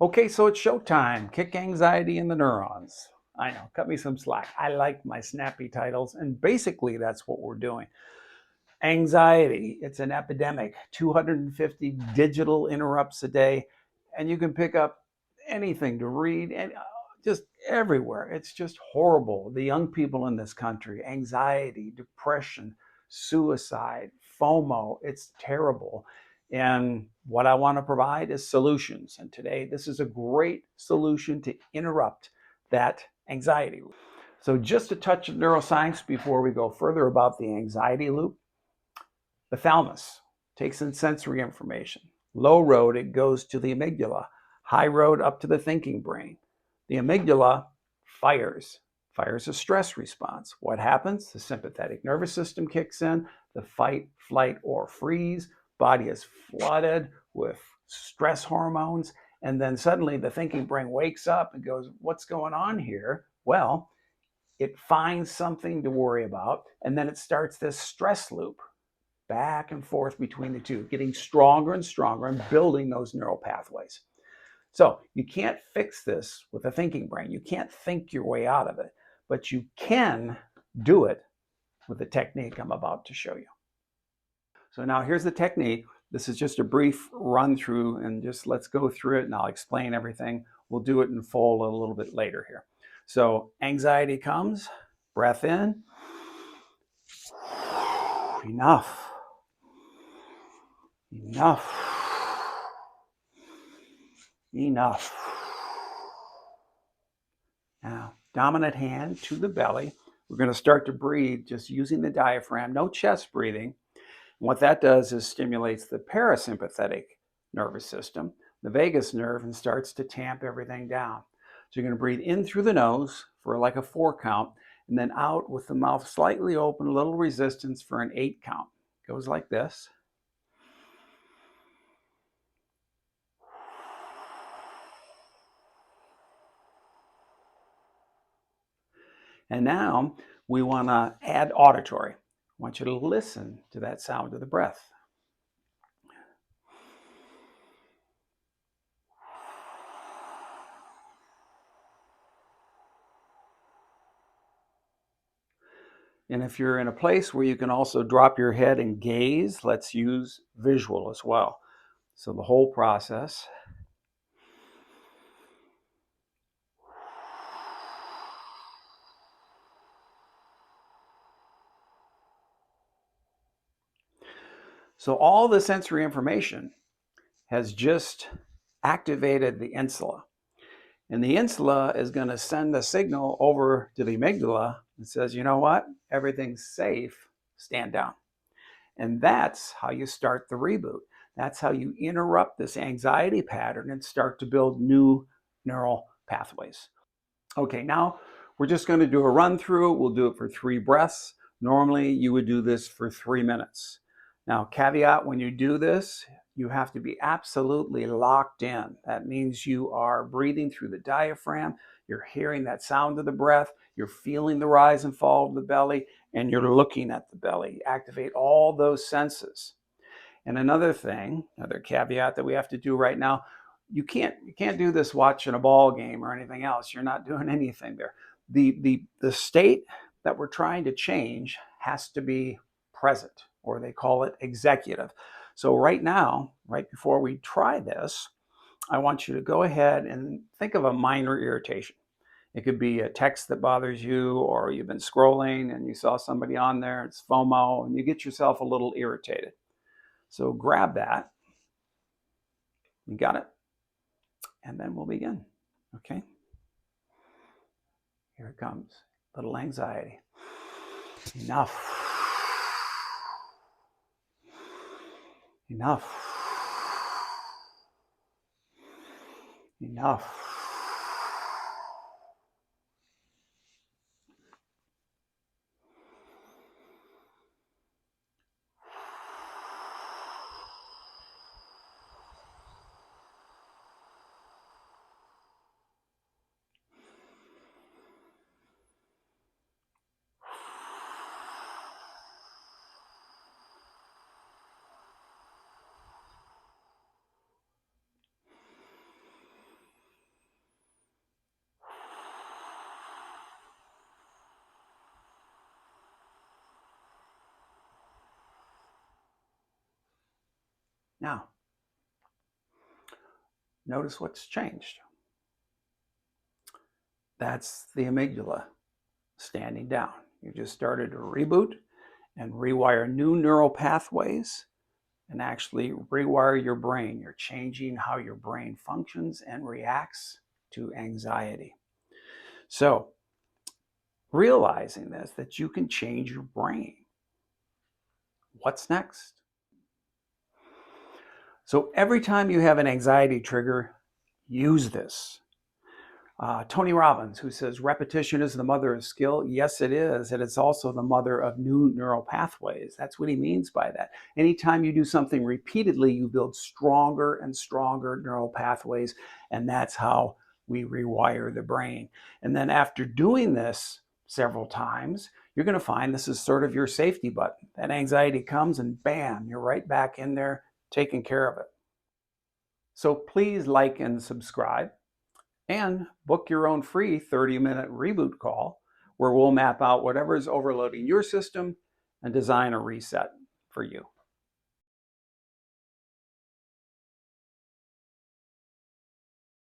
Okay, so it's showtime. Kick anxiety in the neurons. I know, cut me some slack. I like my snappy titles, and basically that's what we're doing. Anxiety, it's an epidemic, 250 digital interrupts a day, and you can pick up anything to read and just everywhere. It's just horrible. The young people in this country, anxiety, depression, suicide, FOMO, it's terrible. And what I want to provide is solutions. And today, this is a great solution to interrupt that anxiety. So, just a touch of neuroscience before we go further about the anxiety loop. The thalamus takes in sensory information. Low road, it goes to the amygdala. High road, up to the thinking brain. The amygdala fires a stress response. What happens? The sympathetic nervous system kicks in, the fight, flight, or freeze. Body is flooded with stress hormones. And then suddenly the thinking brain wakes up and goes, what's going on here? Well, it finds something to worry about, and then it starts this stress loop back and forth between the two, getting stronger and stronger and building those neural pathways. So you can't fix this with a thinking brain. You can't think your way out of it, but you can do it with the technique I'm about to show you. So now here's the technique. This is just a brief run through, and just let's go through it and I'll explain everything. We'll do it in full a little bit later here. So anxiety comes, breath in, enough. Enough. Enough. Now, dominant hand to the belly. We're going to start to breathe just using the diaphragm, no chest breathing. And what that does is stimulates the parasympathetic nervous system, the vagus nerve, and starts to tamp everything down. So you're going to breathe in through the nose for like a 4 count, and then out with the mouth slightly open, a little resistance for an 8 count. It goes like this. And now we want to add auditory. I want you to listen to that sound of the breath. And if you're in a place where you can also drop your head and gaze, let's use visual as well. So the whole process. So all the sensory information has just activated the insula. And the insula is going to send a signal over to the amygdala that says, you know what? Everything's safe. Stand down. And that's how you start the reboot. That's how you interrupt this anxiety pattern and start to build new neural pathways. Okay, now we're just going to do a run through. We'll do it for 3 breaths. Normally, you would do this for 3 minutes. Now, caveat, when you do this, you have to be absolutely locked in. That means you are breathing through the diaphragm, you're hearing that sound of the breath, you're feeling the rise and fall of the belly, and you're looking at the belly. Activate all those senses. And another thing, another caveat that we have to do right now, you can't do this watching a ball game or anything else. You're not doing anything there. The state that we're trying to change has to be present, or they call it executive. So right now, right before we try this, I want you to go ahead and think of a minor irritation. It could be a text that bothers you, or you've been scrolling and you saw somebody on there, it's FOMO, and you get yourself a little irritated. So grab that. You got it? And then we'll begin. Okay? Here it comes. Little anxiety. Enough. Enough. Enough. Now, notice what's changed. That's the amygdala standing down. You just started to reboot and rewire new neural pathways and actually rewire your brain. You're changing how your brain functions and reacts to anxiety. So, realizing this, that you can change your brain. What's next? So, every time you have an anxiety trigger, use this. Tony Robbins, who says repetition is the mother of skill. Yes, it is. And it's also the mother of new neural pathways. That's what he means by that. Anytime you do something repeatedly, you build stronger and stronger neural pathways. And that's how we rewire the brain. And then after doing this several times, you're going to find this is sort of your safety button. That anxiety comes and bam, you're right back in there taking care of it. So please like and subscribe. And book your own free 30-minute reboot call where we'll map out whatever is overloading your system and design a reset for you.